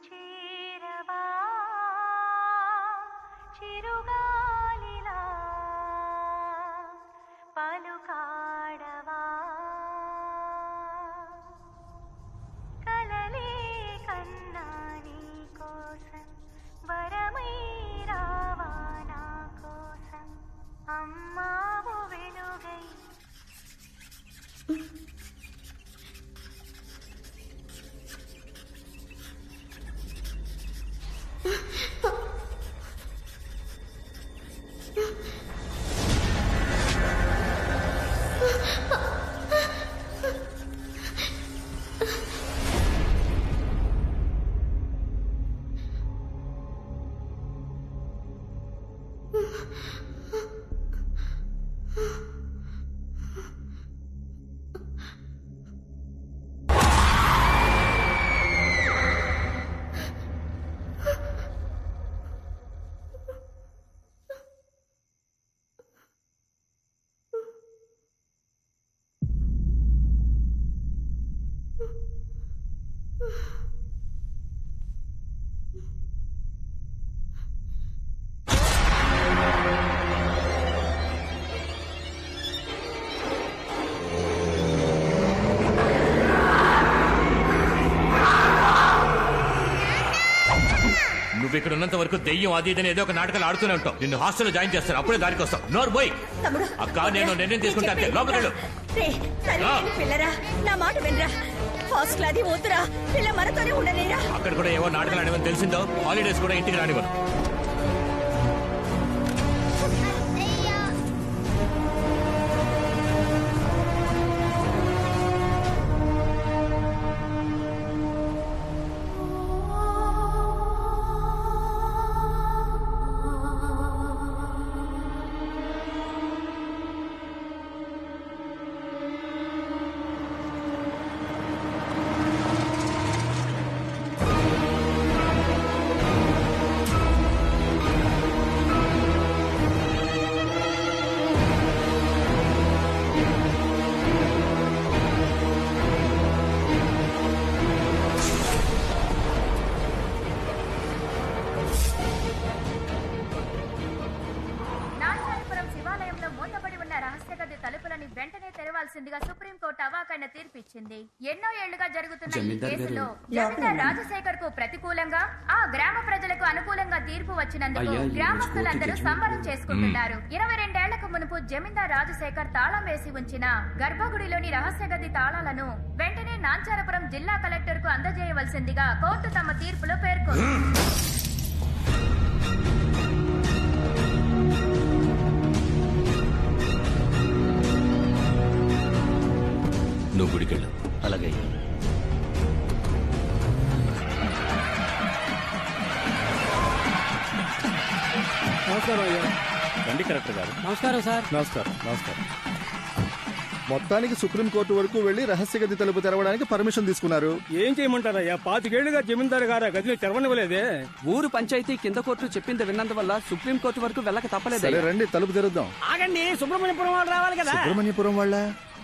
చేరవా చిరుగాలిలా పలుకాడవా కలలే కన్నా నీ కోసం వరమై రావా నా కోసం అమ్మావు వెలుగై నువ్వు ఇక్కడ ఉన్నంత వరకు దెయ్యం అది ఇదని ఏదో ఒక నాటకాలు ఆడుతూనే ఉంటావు. నిన్ను హాస్టల్లో జాయిన్ చేస్తారు, అప్పుడే దానికి వస్తావు. నోరు పోయి అక్క, నేను నిర్ణయం తీసుకుంటా అంతే. లోపలికెళ్ళు. పిల్లరా నా మాట వినరా, హాస్టల్ అది వద్దురా, పిల్ల మనతోనే ఉండలేరా. అక్కడ కూడా ఏవో నాటకాలు ఆడమని తెలిసిందో హాలిడేస్ కూడా ఇంటికి రానివ్వను. తెరవాల్సిందిగా సుప్రీంకోర్టు అవాకైన తీర్పిచ్చింది. ఎన్నో ఏళ్లుగా జరుగుతున్న ఈ కేసులో జమీందార్ రాజశేఖర్ కు ప్రతికూలంగా, ఆ గ్రామ ప్రజలకు అనుకూలంగా తీర్పు వచ్చినందుకు గ్రామస్తులందరూ సంబరం చేసుకుంటున్నారు. 22 ఏళ్లకు మునుపు జమీందార్ రాజశేఖర్ తాళం వేసి ఉంచిన గర్భగుడిలోని రహస్య గది తాళాలను వెంటనే నాంచారపురం జిల్లా కలెక్టర్ కు అందజేయవలసిందిగా కోర్టు తమ తీర్పులో పేర్కొంది. నువ్వు గుడికెళ్ళు. అలాగే. నమస్కారం అయ్యా. రండి కలెక్టర్ గారు. నమస్కారం సార్. నమస్కారం. నమస్కారం. మొత్తానికి సుప్రీంకోర్టు వరకు వెళ్లి రహస్య గది తలుపు తెరవడానికి పర్మిషన్ తీసుకున్నారు. ఏం చేయమంటారయ్యా, 25 ఏళ్లుగా జమీందారు గారు ఆ గదిని తెరవనివ్వలేదే. ఊరు పంచాయతీ కింద కోర్టు చెప్పింది విన్నందువల్ల సుప్రీంకోర్టు వరకు వెళ్ళక తప్పలేదు. సరే రండి, తలుపు తెరుద్దాం. ఆగండి, సుబ్రహ్మణ్యపురం వాళ్ళు రావాలి కదా. సుబ్రహ్మణ్యపురం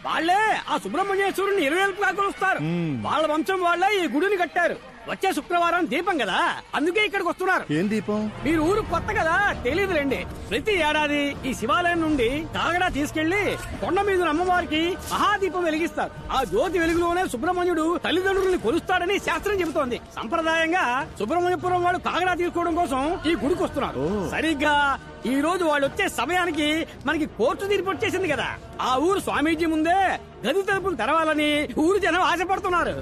వాళ్ళే ఆ సుబ్రహ్మణ్యేశ్వరుని 20 కొలుస్తారు. వాళ్ళ వంశం వాళ్ళే ఈ గుడిని కట్టారు. వచ్చే శుక్రవారం దీపం కదా, అందుకే ఇక్కడికి వస్తున్నారు. ఏం దీపం? మీరు ఊరు కొత్త కదా, తెలియదులేండి. ప్రతి ఏడాది ఈ శివాలయం నుండి కాగడా తీసుకెళ్లి కొండ మీద అమ్మవారికి మహాదీపం వెలిగిస్తారు. ఆ జ్యోతి వెలుగులోనే సుబ్రహ్మణ్యుడు తల్లిదండ్రుల్ని కొలుస్తాడని శాస్త్రం చెబుతోంది. సంప్రదాయంగా సుబ్రహ్మణ్యపురం వాళ్ళు కాగడా తీసుకోవడం కోసం ఈ గుడికి వస్తున్నారు. సరిగ్గా ఈ రోజు వాళ్ళు వచ్చే సమయానికి మనకి కోర్టు తీర్పు వచ్చేసింది కదా. ఆ ఊరు స్వామీజీ ముందే గది తలుపులు తెరవాలని ఊరు జనం ఆశపడుతున్నారు.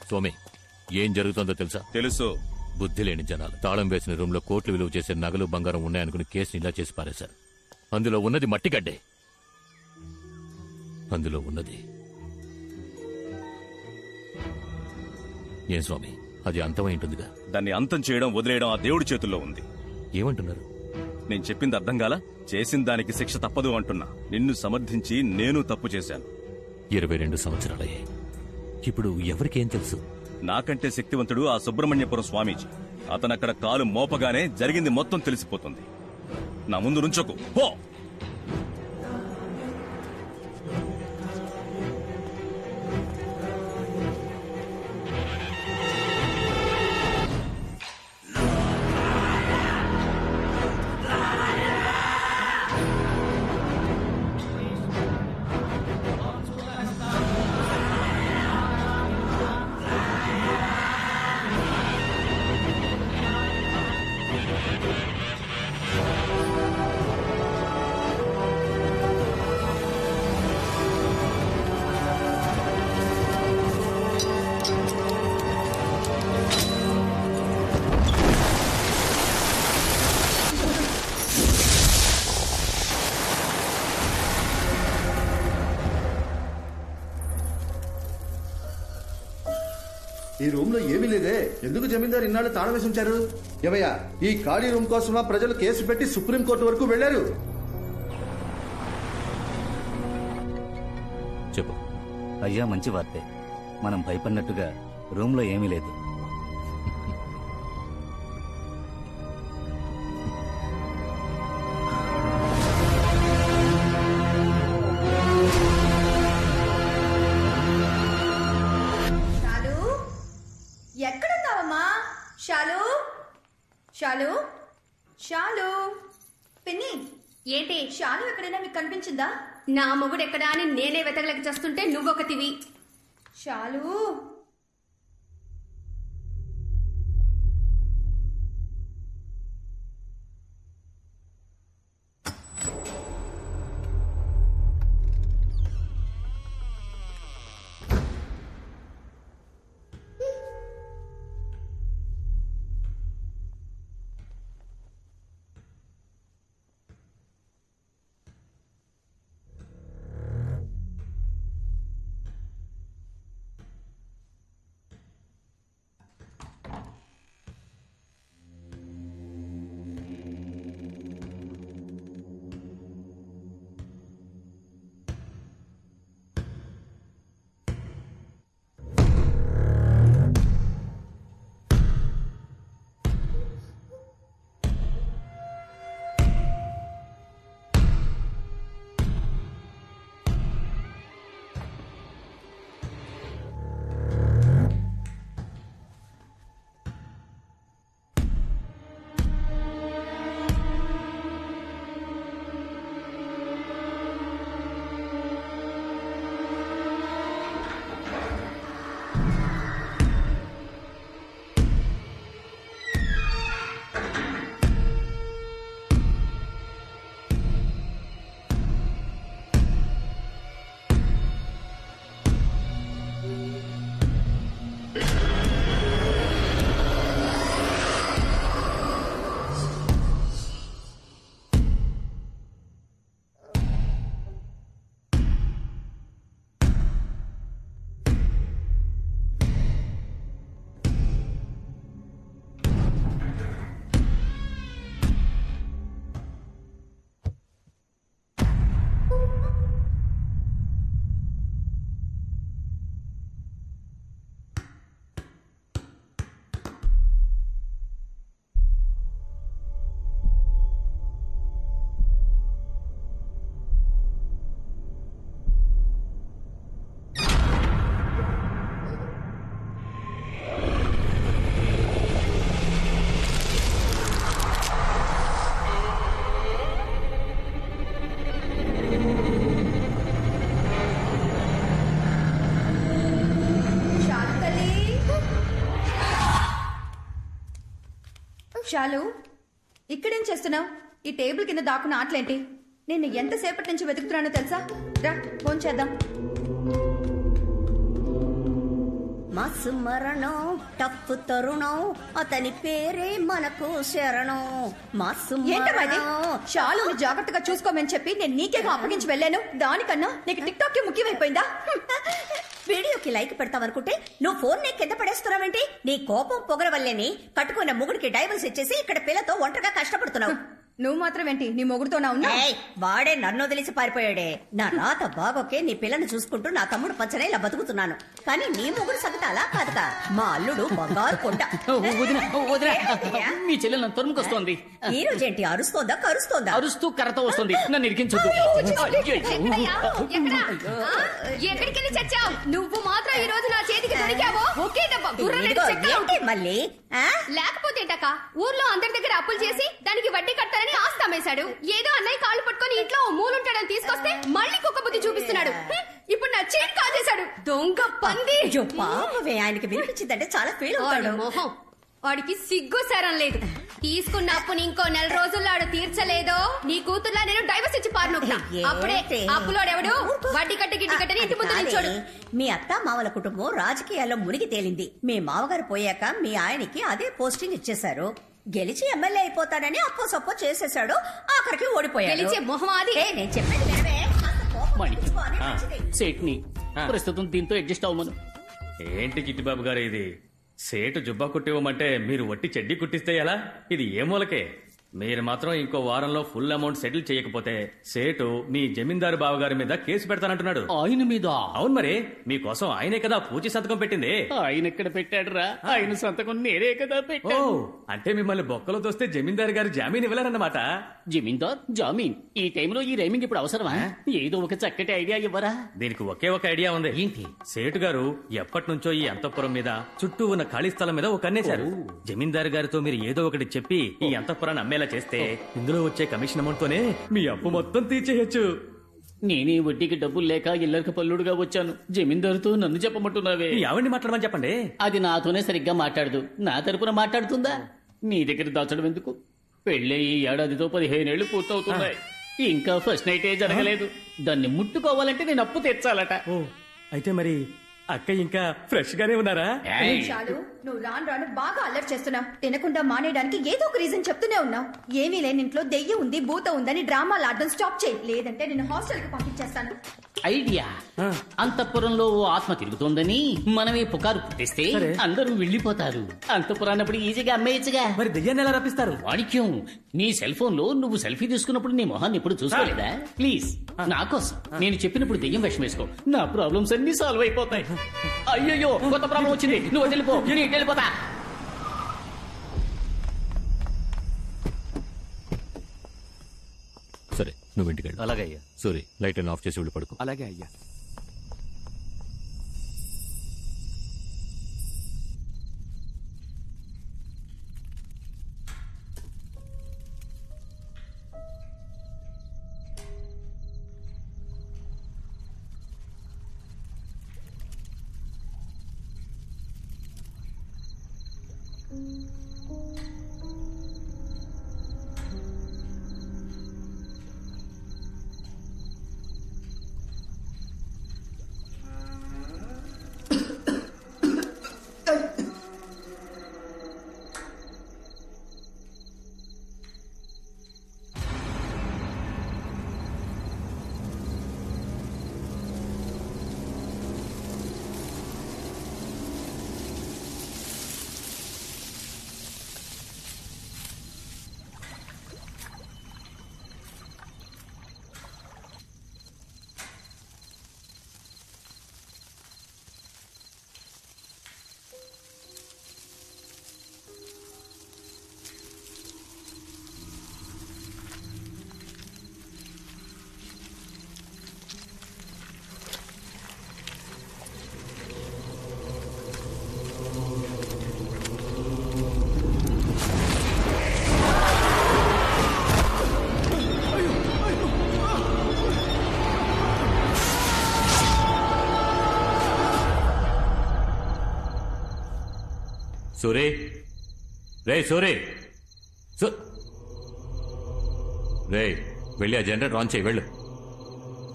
సోమి, ఏం జరుగుతుందో తెలుసా? తెలుసు. బుద్ధి లేని జనాలు తాళం వేసిన రూమ్ లో కోట్లు విలువ చేసే నగలు బంగారం ఉన్నాయనుకుని కేసుని ఇలా చేసి పారేశారు. అందులో ఉన్నది మట్టిగడ్డే. అందులో ఉన్నది ఏం స్వామి, అది అంతమై ఉంటుందిగా. దాన్ని అంతం చేయడం వదిలేయడం ఆ దేవుడి చేతుల్లో ఉంది. ఏమంటున్నారు? నేను చెప్పింది అర్థం కాలా? చేసిన దానికి శిక్ష తప్పదు అంటున్నా. నిన్ను సమర్థించి నేను తప్పు చేశాను. 22 సంవత్సరాలయ్యాయి. ఇప్పుడు ఎవరికేం తెలుసు? నాకంటే శక్తివంతుడు ఆ సుబ్రహ్మణ్యపురం స్వామీజీ. అతనక్కడ కాలు మోపగానే జరిగింది మొత్తం తెలిసిపోతుంది. నా ముందు నుంచోకు పో. ఈ రూమ్ లో ఏమీ లేదే. ఎందుకు జమీందారు ఇన్నాళ్ళు తాళం వేసి ఉంచారు? ఏమయ్యా, ఈ ఖాళీ రూమ్ కోసమా ప్రజలు కేసు పెట్టి సుప్రీంకోర్టు వరకు వెళ్లారు? చెప్పు. అయ్యా, మంచి వార్తే. మనం భయపడినట్టుగా రూమ్ లో ఏమీ లేదు. ఎక్కడున్నావమ్మా? షాలు, షాలు, షాలు. పిన్ని, ఏంటి? షాలు ఎక్కడైనా మీకు కనిపించిందా? నా మొగుడు ఎక్కడా అని నేనే వెతకలేక చేస్తుంటే నువ్వొకటివి. షాలు. షాలు, ఇక్కడేం చేస్తున్నావు? ఈ టేబుల్ కింద దాక్కున్న ఆటలేంటి? నిన్ను ఎంతసేపటి నుంచి వెతుకుతున్నానో తెలుసా? రా, ఫోన్ చేద్దాం. మసు మరణం టప్పు తరుణం అతని పేరే మనకు శరణం. మసు ఏంటమ్మది షాలుని జాగ్రత్తగా చూసుకోమని చెప్పి నేను నీకేగా అప్పగించి వెళ్ళాను. దానికన్నా నీకు టిక్ టాక్ ముఖ్యమైపోయిందా? వీడియోకి లైక్ పెడతావనుకుంటే నువ్వు ఫోన్ నీ కింద పడేస్తున్నావేంటి? నీ కోపం పొగర వల్లేని కట్టుకున్న మొగుడికి డైవర్స్ ఇచ్చేసి ఇక్కడ పిల్లతో ఒంటరిగా కష్టపడుతున్నావు. నువ్వు మాత్రం ఏంటి నీ మొగుడుతోనా ఉన్నా? వాడే నన్ను వదిలేసి పారిపోయాడే. నా రాత బాగోకే నీ పిల్లని చూసుకుంటూ నా తమ్ముడు పచ్చనే ఇలా బతుకుతున్నాను. కానీ నీ మొగుడు సంగతి అలా కాదుగా. మా అల్లుడు బంగారు కొండ. మీ చెల్లెలు నన్ను తరుముకొస్తోంది. ఈ రోజేంటి అరుస్తోందా కరుస్తోందా? అరుస్తూ కర్రతో వస్తుంది. నన్ను ఇరికించొద్దు. ఎక్కడికి చచ్చావు? నువ్వు మాత్రం ఈ రోజు నా చేతికి దొరికావో ఒకే దెబ్బ మళ్ళీ లేకపోతే ఊర్లో అందరి దగ్గర అప్పులు చేసి దానికి వడ్డీ కట్టాలని ఆస్తామేశాడు. ఏదో అన్నయ్య కాళ్ళు పట్టుకొని ఇంట్లో మూలుంటాడని తీసుకొస్తే మళ్ళీ కుక్క బుద్ధి చూపిస్తున్నాడు. ఇప్పుడు నా చేతి కాజేశాడు. దొంగ పంది. పాపమే, ఆయనకి వినిపించిందంటే చాలా ఫీల్ అవుతాడు. మొహం వాడికి సిగ్గు సరం లేదు. తీసుకున్న అప్పుని ఇంకో 4 రోజుల్లో ఆడు తీర్చలేదో నీ కూతుర్లా నేను డైవర్స్ ఇచ్చి పారినొక్తా. అప్పుడే అప్పులోడెవడు వడ్డీ కట్టి గిడ్డి కట్టని ఇంటి ముందు నిల్చోడు. మీ అత్త మామల కుటుంబం రాజకీయాల్లో మునిగి తేలింది. మీ మామగారు పోయాక మీ ఆయనకి అదే పోస్టింగ్ ఇచ్చేశారు. గెలిచి ఎమ్మెల్యే అయిపోతాడని అప్పో సప్పో చేసేశాడు. ఆఖరికి ఓడిపోయాడు. గెలిచే మొహం అది. నేను చెప్పేది వినవే. సేట్ని ప్రస్తుతం దీంతో అడ్జస్ట్ అవ్వమను. ఏంటి చిట్టిబాబు గారు ఇది? సేటు జుబ్బా కుట్టివ్వమంటే మీరు వట్టి చెడ్డీ కుట్టిస్తే ఎలా? ఇది ఏ మూలకే? మీరు మాత్రం ఇంకో వారంలో ఫుల్ అమౌంట్ సెటిల్ చేయకపోతే సేటు మీ జమీందారు బావగారి మీద కేసు పెడతానంటున్నాడు. ఆయన మీద? అవును, మరి మీకోసం ఆయనే కదా పూచి సంతకం పెట్టింది. ఆయన ఎక్కడ పెట్టాడు రా? ఆయన సంతకం నేనే కదా పెట్టా. అంటే మిమ్మల్ని బొక్కలో తోస్తే జమీందారు గారు జామీన్ ఇవ్వలేరన్నమాట. జమీందార్ జామీన్? ఈ టైంలో ఈ రైమింగ్ ఇప్పుడు అవసరమా? ఏదో ఒక చక్కటి ఐడియా ఇవ్వరా? దీనికి ఒకే ఒక ఐడియా ఉంది. ఏంటి? సేటు గారు ఎప్పటి నుంచో ఈ అంతఃపురం మీద చుట్టూ ఉన్న ఖాళీ స్థలం మీద ఒక కన్నేశారు. జమీందారు గారితో మీరు ఏదో ఒకటి చెప్పి ఈ అంతఃపురాన్ని అమ్మేలా చేస్తే ఇందులో వచ్చే కమిషన్ అమౌంట్ తోనే మీ అప్పు మొత్తం తీర్చేయచ్చు. నేనే వడ్డీకి డబ్బులు లేక ఇల్లరికి పల్లుడుగా వచ్చాను. జమీందారుతో నన్ను చెప్పమంటున్నావే? ఆవిడ్ని మాట్లాడమని చెప్పండి. అది నాతోనే సరిగ్గా మాట్లాడదు. నా తరపున మాట్లాడుతుందా? నీ దగ్గర దాచడం ఎందుకు? పెళ్ళే ఈ ఏడాదితో 15 ఏళ్లు పూర్తవుతున్నాయి. ఇంకా ఫస్ట్ నైటే జరగలేదు. దాన్ని ముట్టుకోవాలంటే నేను అప్పు తెచ్చాలట. అయితే మరి అక్క ఇంకా ఫ్రెష్ గానే ఉన్నారా? చాలు, నువ్వు రాను రాను బాగా అల్లరి చేస్తున్నావు. తినకుండా మానేయడానికి ఏదో ఒక రీజన్ చెప్తూనే ఉన్నావు. ఏమీ లేని ఇంట్లో దెయ్యం ఉంది భూత ఉందని డ్రామాలు ఆడడం స్టాప్ చేయి. లేదంటే నేను హాస్టల్ కి పంపించేస్తాను. ఐడియా. అంతఃపురంలో ఓ ఆత్మ తిరుగుతోందని మనమే పుకారు పుట్టిస్తే అందరూ వెళ్లిపోతారు. అంతఃపురాన్నప్పుడు ఈజీగా అమ్మేయచ్చుగా. మరి దెయ్యాన్ని ఎలా రప్పిస్తారు? వాణిక్యం, నీ సెల్ ఫోన్ లో నువ్వు సెల్ఫీ తీసుకున్నప్పుడు నీ మొహాన్ని ఎప్పుడు చూసుకోలేదా? ప్లీజ్ నా కోసం నేను చెప్పినప్పుడు దెయ్యం వేషం వేసుకో. నా ప్రాబ్లమ్స్ అన్ని సాల్వ్ అయిపోతాయి. అయ్యో కొత్త ప్రాబ్లం వచ్చింది. నువ్వు వెళ్ళిపో, నేను వెళ్ళిపోతా. సరే, నువ్వు ఇంటికి వెళ్ళు. అలాగే అయ్యా. సూరి, లైట్ ఆఫ్ చేసి వెళ్ళి పడుకో. అలాగే అయ్యా. సూరి, రే సూరి, రే వెళ్ళి ఆ జనరేటర్ ఆన్ చేయి. వెళ్ళు.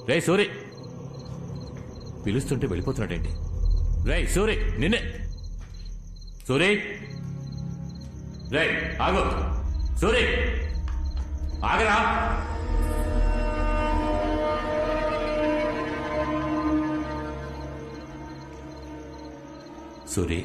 రే సూరి, పిలుస్తుంటే వెళ్ళిపోతున్నాడేంటి? రేయ్ సూరి నిన్నే సూరి రేయ్ ఆగు సూరి ఆగరా సూరి